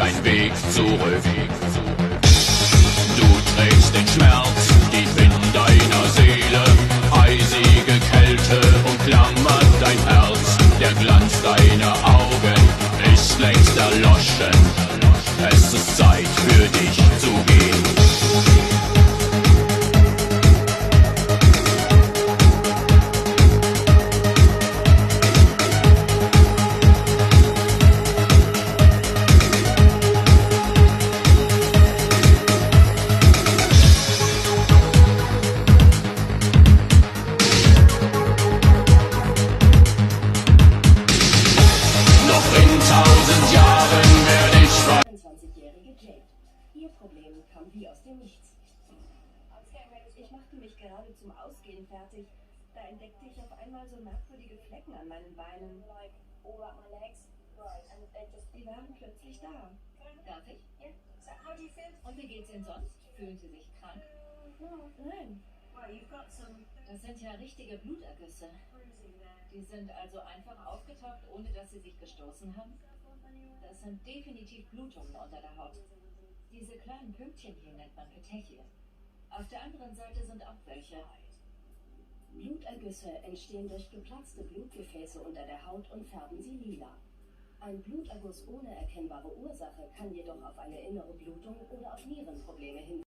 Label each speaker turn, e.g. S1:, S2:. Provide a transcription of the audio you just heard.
S1: kein Weg zurück. Du trägst den Schmerz tief in deiner Seele, eisige Kälte umklammert dein Herz. Der Glanz deiner Augen ist längst erloschen. Es ist Zeit für dich zu gehen.
S2: Ihr Problem kam wie aus dem Nichts. Ich machte mich gerade zum Ausgehen fertig. Da entdeckte ich auf einmal so merkwürdige Flecken an meinen Beinen. Die waren plötzlich da.
S3: Darf ich? Und wie geht's Ihnen sonst? Fühlen Sie sich krank?
S2: Nein.
S3: Das sind ja richtige Blutergüsse. Die sind also einfach aufgetaucht, ohne dass Sie sich gestoßen haben? Das sind definitiv Blutungen unter der Haut. Diese kleinen Pünktchen hier nennt man Petechiel. Auf der anderen Seite sind auch welche.
S2: Blutergüsse entstehen durch geplatzte Blutgefäße unter der Haut und färben sie lila. Ein Bluterguss ohne erkennbare Ursache kann jedoch auf eine innere Blutung oder auf Nierenprobleme hinweisen.